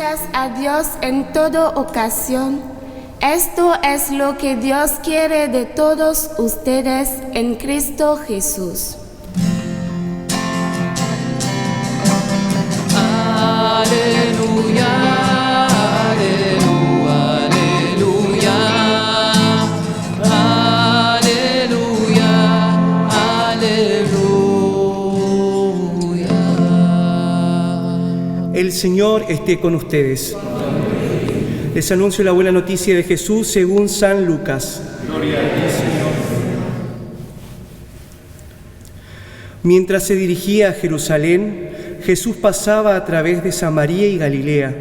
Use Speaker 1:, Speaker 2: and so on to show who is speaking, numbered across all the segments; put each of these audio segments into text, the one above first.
Speaker 1: gracias a Dios en toda ocasión. Esto es lo que Dios quiere de todos ustedes en Cristo Jesús.
Speaker 2: Aleluya, aleluya, aleluya, aleluya, aleluya.
Speaker 3: El Señor esté con ustedes. Les anuncio la buena noticia de Jesús según San Lucas.
Speaker 4: Gloria a ti, Señor.
Speaker 3: Mientras se dirigía a Jerusalén, Jesús pasaba a través de Samaria y Galilea.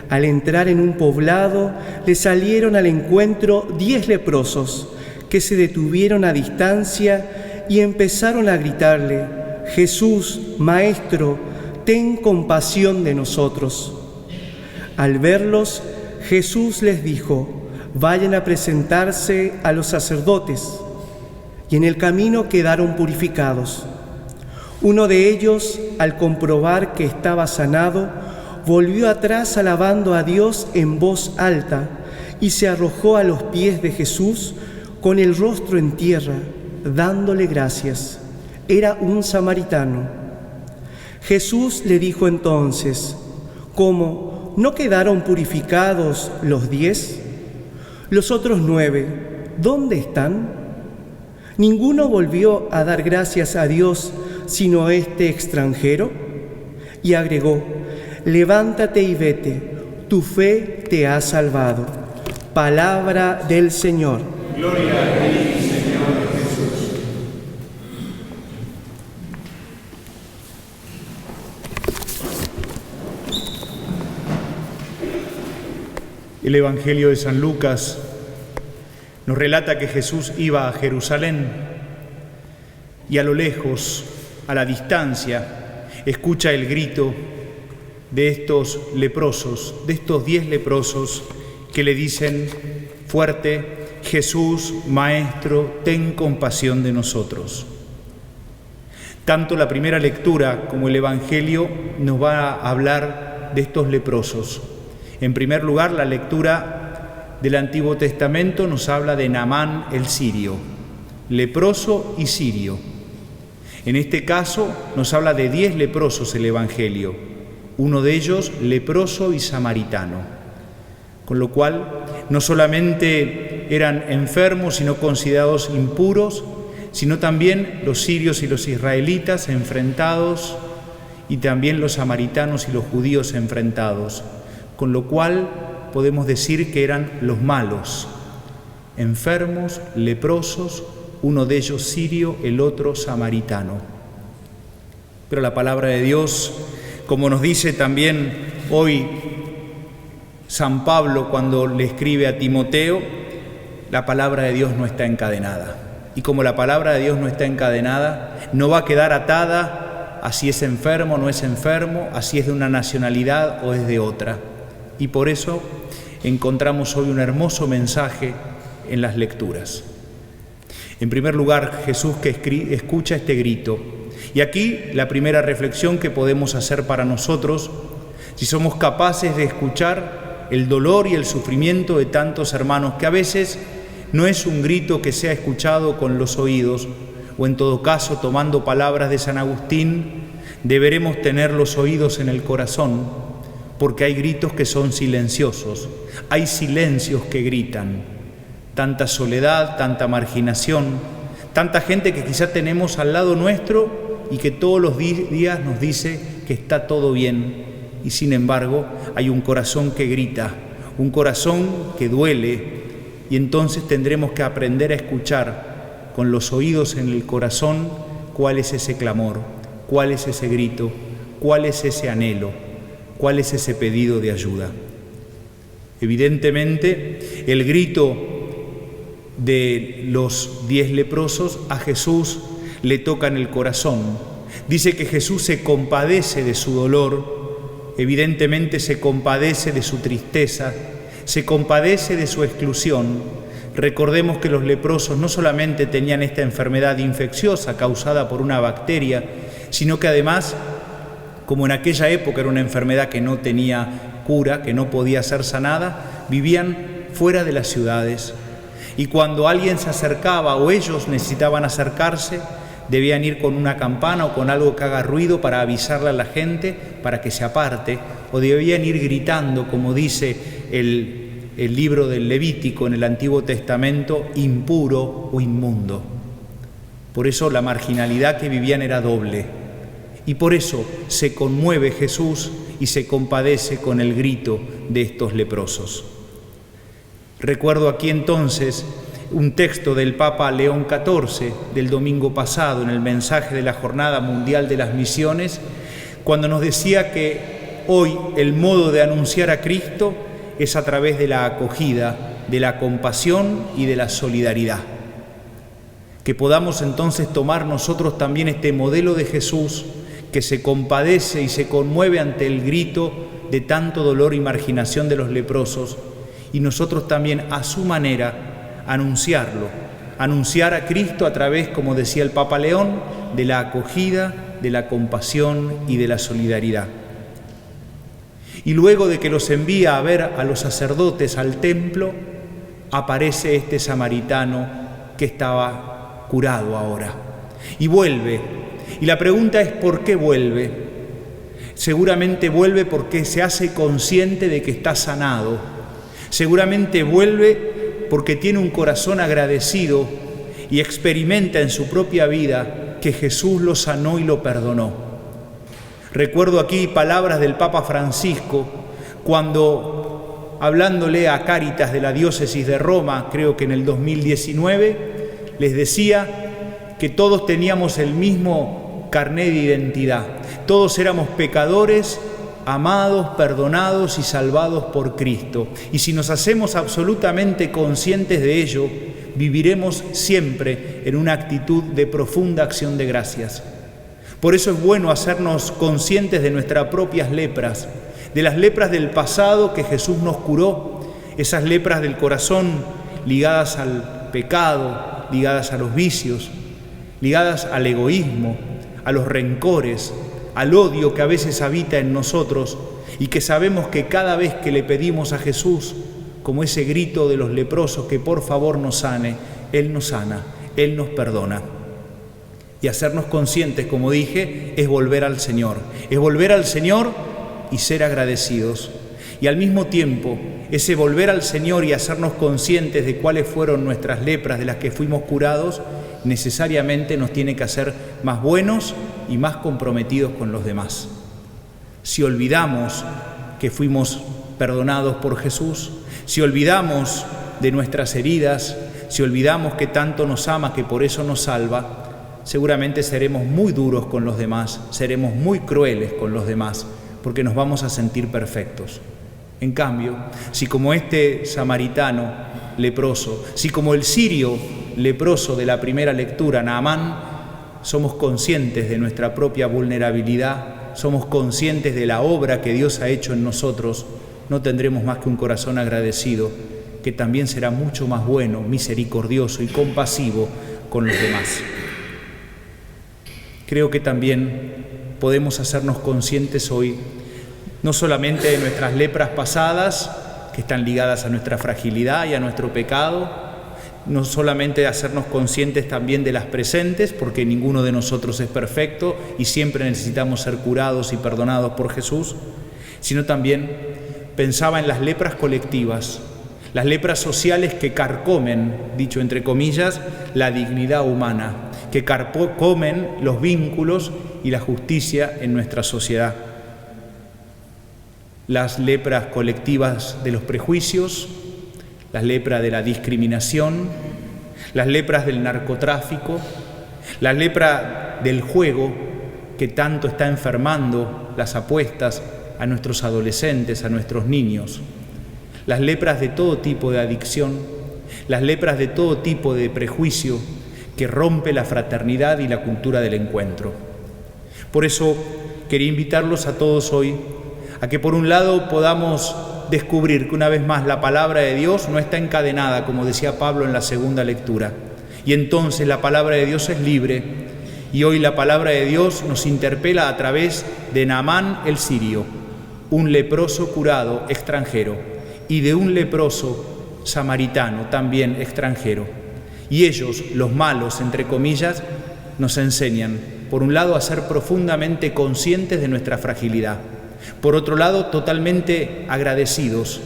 Speaker 3: Al entrar en un poblado, le salieron al encuentro 10 leprosos, que se detuvieron a distancia y empezaron a gritarle: Jesús, Maestro, ten compasión de nosotros. Al verlos, Jesús les dijo: vayan a presentarse a los sacerdotes. Y en el camino quedaron purificados. Uno de ellos, al comprobar que estaba sanado, volvió atrás alabando a Dios en voz alta y se arrojó a los pies de Jesús con el rostro en tierra, dándole gracias. Era un samaritano. Jesús le dijo entonces: ¿cómo? ¿No quedaron purificados los 10? ¿Los otros 9, dónde están? ¿Ninguno volvió a dar gracias a Dios sino este extranjero? Y agregó: levántate y vete, tu fe te ha salvado. Palabra del Señor.
Speaker 4: Gloria a ti, Señor Jesús. El Evangelio de San Lucas nos relata que Jesús iba a Jerusalén y a lo lejos, a la distancia, escucha el grito de estos leprosos, de estos 10 leprosos que le dicen fuerte: Jesús, Maestro, ten compasión de nosotros. Tanto la primera lectura como el Evangelio nos va a hablar de estos leprosos. En primer lugar, la lectura del Antiguo Testamento nos habla de Naamán el sirio, leproso y sirio. En este caso nos habla de 10 leprosos el Evangelio, uno de ellos leproso y samaritano. Con lo cual, no solamente eran enfermos, sino considerados impuros, sino también los sirios y los israelitas enfrentados, y también los samaritanos y los judíos enfrentados. Con lo cual podemos decir que eran los malos, enfermos, leprosos, uno de ellos sirio, el otro samaritano. Pero la palabra de Dios, como nos dice también hoy San Pablo cuando le escribe a Timoteo, la palabra de Dios no está encadenada. Y como la palabra de Dios no está encadenada, no va a quedar atada a si es enfermo o no es enfermo, a si es de una nacionalidad o es de otra. Y por eso encontramos hoy un hermoso mensaje en las lecturas. En primer lugar, Jesús que escucha este grito. Y aquí la primera reflexión que podemos hacer para nosotros, si somos capaces de escuchar el dolor y el sufrimiento de tantos hermanos, que a veces no es un grito que sea escuchado con los oídos, o en todo caso, tomando palabras de San Agustín, deberemos tener los oídos en el corazón, porque hay gritos que son silenciosos, hay silencios que gritan, tanta soledad, tanta marginación, tanta gente que quizá tenemos al lado nuestro y que todos los días nos dice que está todo bien, y sin embargo hay un corazón que grita, un corazón que duele, y entonces tendremos que aprender a escuchar con los oídos en el corazón cuál es ese clamor, cuál es ese grito, cuál es ese anhelo, cuál es ese pedido de ayuda. Evidentemente, el grito de los 10 leprosos a Jesús le toca en el corazón. Dice que Jesús se compadece de su dolor, evidentemente se compadece de su tristeza, se compadece de su exclusión. Recordemos que los leprosos no solamente tenían esta enfermedad infecciosa causada por una bacteria, sino que además, como en aquella época era una enfermedad que no tenía cura, que no podía ser sanada, vivían fuera de las ciudades. Y cuando alguien se acercaba o ellos necesitaban acercarse, debían ir con una campana o con algo que haga ruido para avisarle a la gente para que se aparte, o debían ir gritando, como dice el libro del Levítico en el Antiguo Testamento, impuro o inmundo. Por eso la marginalidad que vivían era doble. Y por eso se conmueve Jesús y se compadece con el grito de estos leprosos. Recuerdo aquí entonces un texto del Papa León XIV del domingo pasado en el mensaje de la Jornada Mundial de las Misiones, cuando nos decía que hoy el modo de anunciar a Cristo es a través de la acogida, de la compasión y de la solidaridad. Que podamos entonces tomar nosotros también este modelo de Jesús que se compadece y se conmueve ante el grito de tanto dolor y marginación de los leprosos, y nosotros también a su manera anunciar a Cristo a través, como decía el Papa León, de la acogida, de la compasión y de la solidaridad. Y luego de que los envía a ver a los sacerdotes al templo, aparece este samaritano que estaba curado ahora. Y vuelve. Y la pregunta es ¿por qué vuelve? Seguramente vuelve porque se hace consciente de que está sanado. Seguramente vuelve porque tiene un corazón agradecido y experimenta en su propia vida que Jesús lo sanó y lo perdonó. Recuerdo aquí palabras del Papa Francisco cuando, hablándole a Cáritas de la diócesis de Roma, creo que en el 2019, les decía que todos teníamos el mismo carné de identidad. Todos éramos pecadores, amados, perdonados y salvados por Cristo. Y si nos hacemos absolutamente conscientes de ello, viviremos siempre en una actitud de profunda acción de gracias. Por eso es bueno hacernos conscientes de nuestras propias lepras, de las lepras del pasado que Jesús nos curó, esas lepras del corazón ligadas al pecado, ligadas a los vicios, ligadas al egoísmo, a los rencores, al odio que a veces habita en nosotros y que sabemos que cada vez que le pedimos a Jesús, como ese grito de los leprosos, que por favor nos sane, Él nos sana, Él nos perdona. Y hacernos conscientes, como dije, es volver al Señor y ser agradecidos. Y al mismo tiempo, ese volver al Señor y hacernos conscientes de cuáles fueron nuestras lepras de las que fuimos curados, necesariamente nos tiene que hacer más buenos y más comprometidos con los demás. Si olvidamos que fuimos perdonados por Jesús, si olvidamos de nuestras heridas, si olvidamos que tanto nos ama, que por eso nos salva, seguramente seremos muy duros con los demás, seremos muy crueles con los demás, porque nos vamos a sentir perfectos. En cambio, si como este samaritano leproso, si como el sirio leproso de la primera lectura, Naamán, somos conscientes de nuestra propia vulnerabilidad, somos conscientes de la obra que Dios ha hecho en nosotros, no tendremos más que un corazón agradecido, que también será mucho más bueno, misericordioso y compasivo con los demás. Creo que también podemos hacernos conscientes hoy, no solamente de nuestras lepras pasadas, que están ligadas a nuestra fragilidad y a nuestro pecado, no solamente de hacernos conscientes también de las presentes, porque ninguno de nosotros es perfecto y siempre necesitamos ser curados y perdonados por Jesús, sino también pensaba en las lepras colectivas, las lepras sociales que carcomen, dicho entre comillas, la dignidad humana, que carcomen los vínculos y la justicia en nuestra sociedad. Las lepras colectivas de los prejuicios, las lepras de la discriminación, las lepras del narcotráfico, la lepra del juego que tanto está enfermando las apuestas a nuestros adolescentes, a nuestros niños, las lepras de todo tipo de adicción, las lepras de todo tipo de prejuicio que rompe la fraternidad y la cultura del encuentro. Por eso quería invitarlos a todos hoy a que por un lado podamos descubrir que una vez más la palabra de Dios no está encadenada, como decía Pablo en la segunda lectura, y entonces la palabra de Dios es libre, y hoy la palabra de Dios nos interpela a través de Naamán el sirio, un leproso curado extranjero y de un leproso samaritano también extranjero. Y ellos, los malos, entre comillas, nos enseñan, por un lado, a ser profundamente conscientes de nuestra fragilidad, por otro lado, totalmente agradecidos,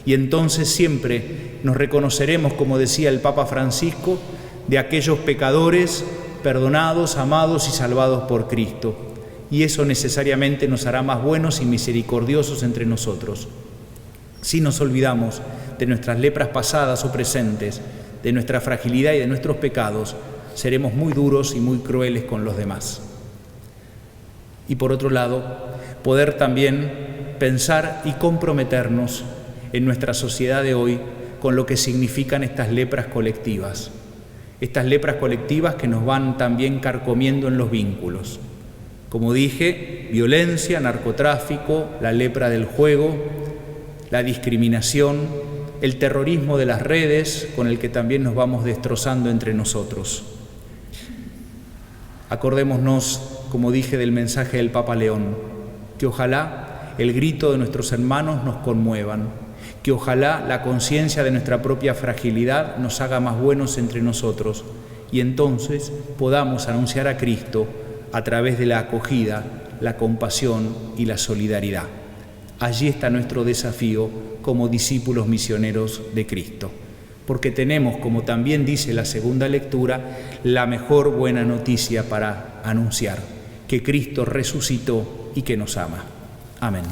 Speaker 4: y entonces siempre nos reconoceremos, como decía el Papa Francisco, de aquellos pecadores perdonados, amados y salvados por Cristo. Y eso necesariamente nos hará más buenos y misericordiosos entre nosotros. Si nos olvidamos de nuestras lepras pasadas o presentes, de nuestra fragilidad y de nuestros pecados, seremos muy duros y muy crueles con los demás. Y por otro lado, poder también pensar y comprometernos en nuestra sociedad de hoy con lo que significan estas lepras colectivas. Estas lepras colectivas que nos van también carcomiendo en los vínculos. Como dije, violencia, narcotráfico, la lepra del juego, la discriminación, el terrorismo de las redes con el que también nos vamos destrozando entre nosotros. Acordémonos, como dije, del mensaje del Papa León, que ojalá el grito de nuestros hermanos nos conmuevan, que ojalá la conciencia de nuestra propia fragilidad nos haga más buenos entre nosotros y entonces podamos anunciar a Cristo a través de la acogida, la compasión y la solidaridad. Allí está nuestro desafío como discípulos misioneros de Cristo, porque tenemos, como también dice la segunda lectura, la mejor buena noticia para anunciar, que Cristo resucitó y que nos ama. Amén.